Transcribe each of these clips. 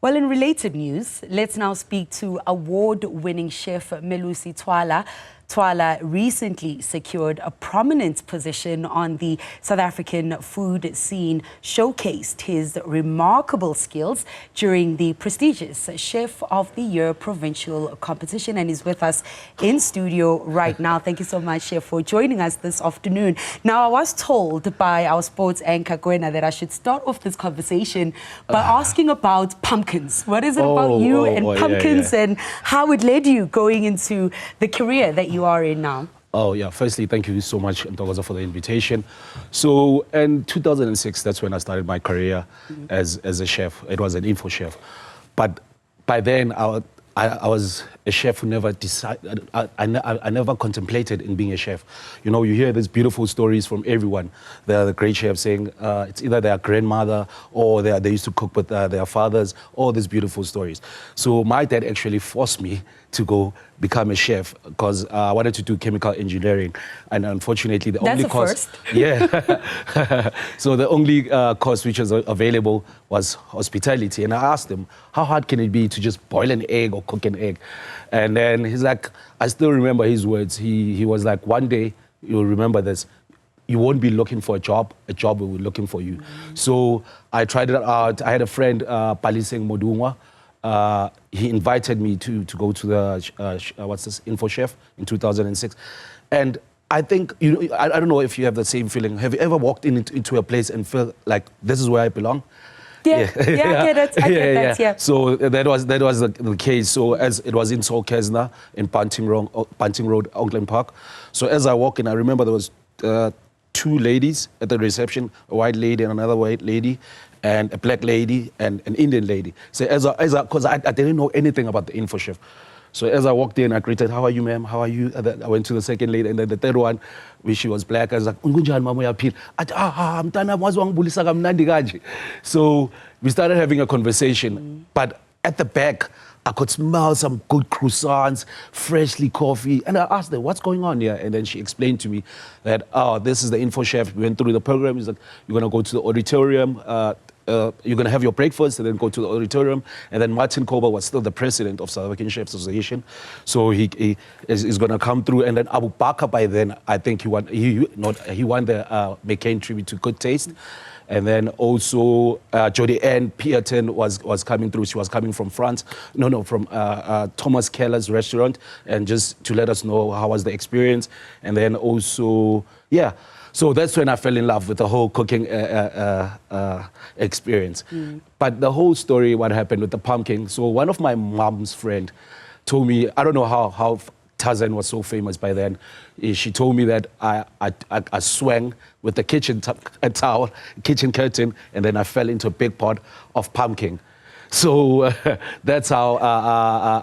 Well, in related news, let's now speak to award-winning chef Melusi Twala. Twala recently secured a prominent position on the South African food scene, showcased his remarkable skills during the prestigious Chef of the Year provincial competition, and is with us in studio right now. Thank you so much, Chef, for joining us this afternoon. Now, I was told by our sports anchor, Gwena, that I should start off this conversation by asking about pumpkins. What is it about you and pumpkins and how it led you going into the career that you are in now? Oh, yeah. Firstly, thank you so much, Ntokoza, for the invitation. So, in 2006, that's when I started my career as a chef. It was an info chef. But by then, I was a chef who never decided, I never contemplated in being a chef. You know, you hear these beautiful stories from everyone. They're the great chefs saying it's either their grandmother or they used to cook with their fathers, all these beautiful stories. So my dad actually forced me to go become a chef because I wanted to do chemical engineering, and unfortunately the only course, so the only course which was available was hospitality. And I asked him, how hard can it be to just boil an egg or cook an egg? And then he's like, I still remember his words. He was like, one day you'll remember this. You won't be looking for a job will be looking for you. So I tried it out. I had a friend, Paliseng Modungwa. He invited me to go to the Info Chef in 2006, and I think I don't know if you have the same feeling. Have you ever walked into a place and felt like this is where I belong? Yeah, I get it. I get that. So that was the case. So as it was in Solkesna in Panting Road, Auckland Park. So as I walk in, I remember there was two ladies at the reception, a white lady and another white lady, and a black lady and an Indian lady. So because I didn't know anything about the info chef. So as I walked in, I greeted, how are you, ma'am? How are you? And then I went to the second lady, and then the third one, which she was black, I was like, so we started having a conversation. But at the back, I could smell some good croissants, freshly coffee. And I asked her, what's going on here? And then she explained to me that, oh, this is the info chef. We went through the program. He's like, you're going to go to the auditorium. You're going to have your breakfast and then go to the auditorium. And then Martin Koba was still the president of South African Chefs Association. So he is going to come through. And then Abu Bakr, by then, I think he won the McCain tribute to good taste. And then also Jodie Ann Pierton was coming through. She was coming from France. From Thomas Keller's restaurant, and just to let us know how was the experience. And then also, so that's when I fell in love with the whole cooking experience. But the whole story, what happened with the pumpkin. So one of my mom's friend told me, I don't know how Tarzan was so famous by then. She told me that I swung with the kitchen curtain, and then I fell into a big pot of pumpkin. So that's how,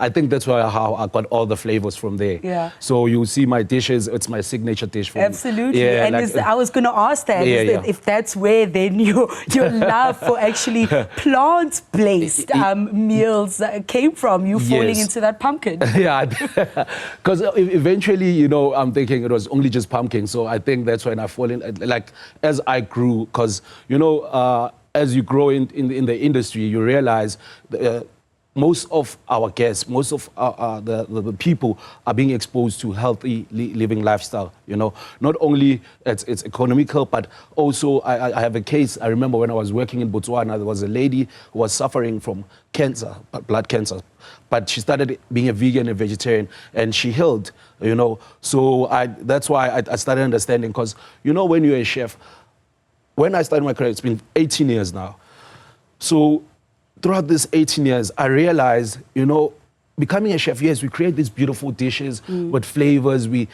I think that's how I got all the flavors from there. Yeah. So you see my dishes, it's my signature dish. Absolutely. Yeah, and like, I was going to ask that, if that's where then your love for actually plant-based meals came from, you falling into that pumpkin. Yeah, because eventually, you know, I'm thinking it was only just pumpkin. So I think that's when I fall in, like, as I grew, because, you know, as you grow in the industry, you realize most of our guests, most of the people are being exposed to healthy living lifestyle. You know, not only it's economical, but also I have a case. I remember when I was working in Botswana, there was a lady who was suffering from cancer, blood cancer, but she started being a vegan and vegetarian, and she healed. You know, so that's why I started understanding, because you know, when you're a chef. When I started my career, it's been 18 years now. So throughout these 18 years, I realized, you know, becoming a chef, yes, we create these beautiful dishes with flavors. We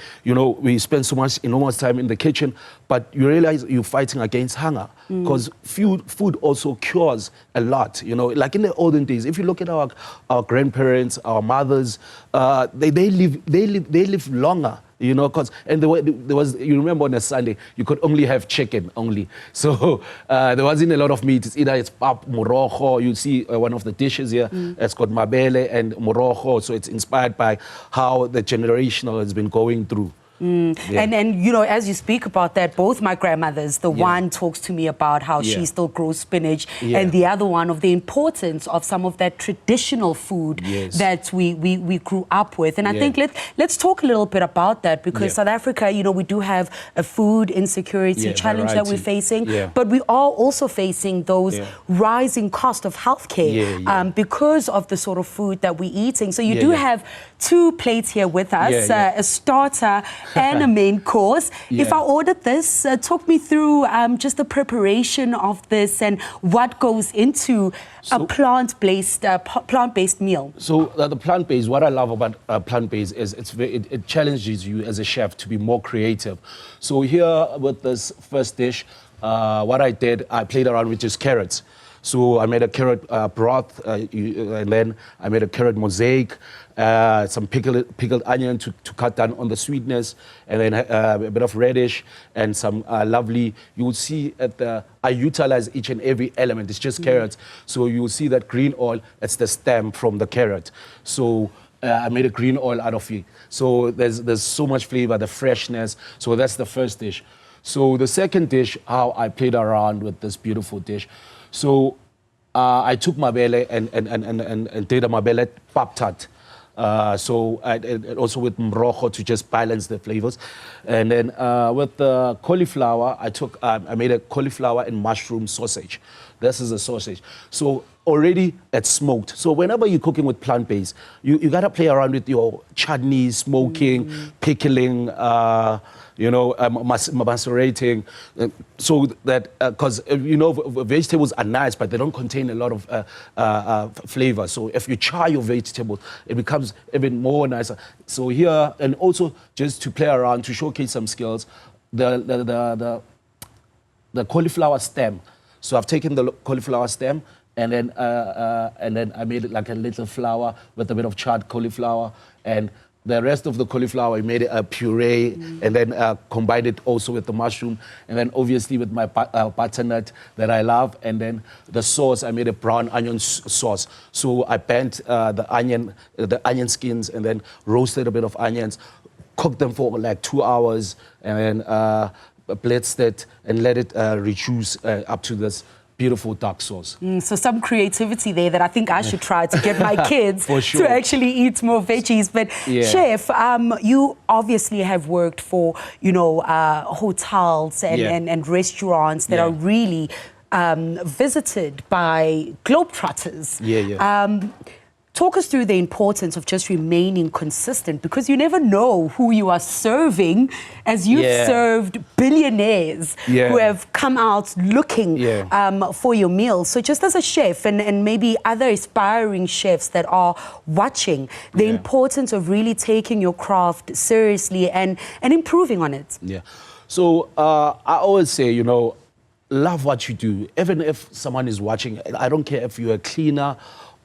spend so much enormous time in the kitchen, but you realize you're fighting against hunger, because food also cures a lot. You know, like in the olden days, if you look at our grandparents, our mothers, they live longer. You know, and there was, you remember on a Sunday, you could only have chicken only. So there wasn't a lot of meat. It's either it's pap, morojo. You see one of the dishes here, it's got mabele and morojo. So it's inspired by how the generational has been going through. Yeah. And you know, as you speak about that, both my grandmothers, the one talks to me about how she still grows spinach, and the other one of the importance of some of that traditional food that we grew up with. And I think let's talk a little bit about that, because South Africa, you know, we do have a food insecurity challenge that we're facing, but we are also facing those rising cost of healthcare because of the sort of food that we're eating. So you do have 2 plates here with us, a starter and a main course. If I ordered this, talk me through just the preparation of this and what goes into a plant-based meal. So the plant-based, what I love about plant-based is it challenges you as a chef to be more creative. So here with this first dish, what I did, I played around with just carrots. So I made a carrot broth, and then I made a carrot mosaic, some pickled onion to cut down on the sweetness, and then a bit of radish and some lovely, you will see I utilize each and every element. It's just carrots. So you will see that green oil, it's the stem from the carrot. So I made a green oil out of it. So there's so much flavor, the freshness. So that's the first dish. So the second dish, how I played around with this beautiful dish. So I took mabele and did a mabele pap-tart. So also with mrojo to just balance the flavors. And then with the cauliflower, I made a cauliflower and mushroom sausage. This is a sausage. So already it's smoked. So whenever you're cooking with plant-based, you gotta play around with your chutney, smoking, pickling, you know, macerating, so that, because, you know, vegetables are nice, but they don't contain a lot of flavor. So if you char your vegetables, it becomes even more nicer. So here, and also just to play around, to showcase some skills, the cauliflower stem. So I've taken the cauliflower stem, and then I made it like a little flower with a bit of charred cauliflower, and the rest of the cauliflower, I made it a puree, and then combined it also with the mushroom, and then obviously with my butternut that I love, and then the sauce, I made a brown onion sauce. So I bent the onion skins, and then roasted a bit of onions, cooked them for like 2 hours, and then blitzed it and let it reduce up to this beautiful dark sauce. So some creativity there that I think I should try to get my kids sure. to actually eat more veggies. But Chef, you obviously have worked for, you know, hotels and restaurants that are really visited by globetrotters. Talk us through the importance of just remaining consistent, because you never know who you are serving, as you've served billionaires who have come out looking for your meals. So just as a chef and maybe other aspiring chefs that are watching, the importance of really taking your craft seriously and improving on it. So I always say, you know, love what you do. Even if someone is watching, I don't care if you're a cleaner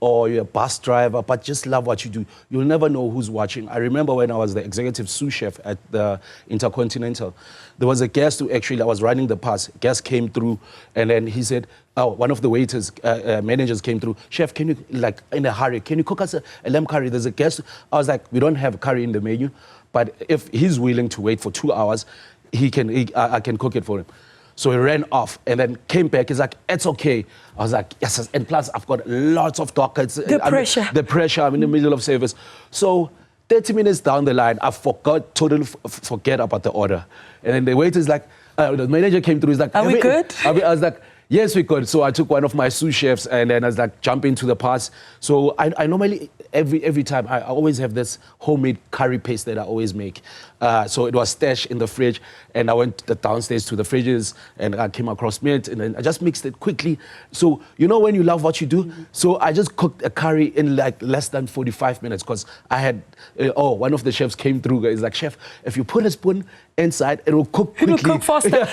or you're a bus driver, but just love what you do. You'll never know who's watching. I remember when I was the executive sous chef at the Intercontinental, there was a guest who actually, I was running the pass, guest came through, and then he said, one of the waiters, managers came through, Chef, can you, like, in a hurry, can you cook us a lamb curry? There's a guest. I was like, we don't have curry in the menu, but if he's willing to wait for 2 hours, I can cook it for him. So he ran off and then came back. He's like, it's okay. I was like, yes. And plus, I've got lots of dockets. The pressure. I'm in the middle of service. So 30 minutes down the line, I totally forget about the order. And then the waiter's like, the manager came through. He's like, are we good? I was like, yes, we could. So I took one of my sous chefs, and then I was like, jump into the pass. So I normally, every time, I always have this homemade curry paste that I always make. So it was stashed in the fridge, and I went downstairs to the fridges, and I came across meat, and then I just mixed it quickly. So, you know when you love what you do? So I just cooked a curry in like less than 45 minutes, because I had, one of the chefs came through. He's like, Chef, if you put a spoon inside, it will cook quickly. It'll cook faster.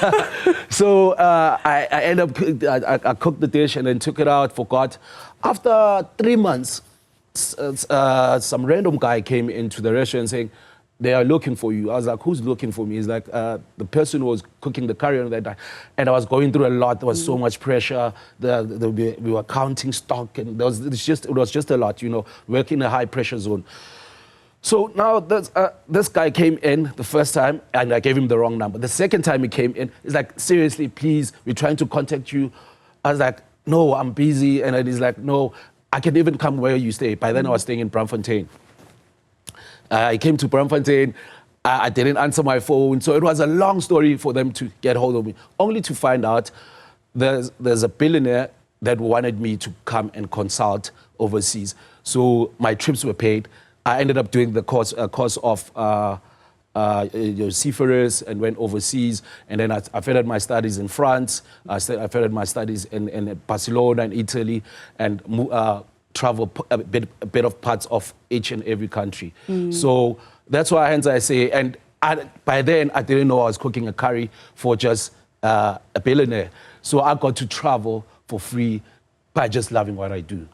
So I ended up, I cooked the dish and then took it out, forgot. After 3 months, some random guy came into the restaurant saying, they are looking for you. I was like, who's looking for me? He's like, the person who was cooking the curry on that day. And I was going through a lot. There was so much pressure. We were counting stock, and it was just a lot, you know, working in a high pressure zone. So now this guy came in the first time and I gave him the wrong number. The second time he came in, he's like, seriously, please, we're trying to contact you. I was like, no, I'm busy. And then he's like, no, I can even come where you stay. By then I was staying in Braamfontein. I came to Braamfontein. I didn't answer my phone. So it was a long story for them to get hold of me, only to find out there's a billionaire that wanted me to come and consult overseas. So my trips were paid. I ended up doing the course of seafarers and went overseas. And then I furthered my studies in France. I furthered my studies in Barcelona and Italy, and travel a bit of parts of each and every country. So that's why hence I say, and by then I didn't know I was cooking a curry for just a billionaire. So I got to travel for free by just loving what I do.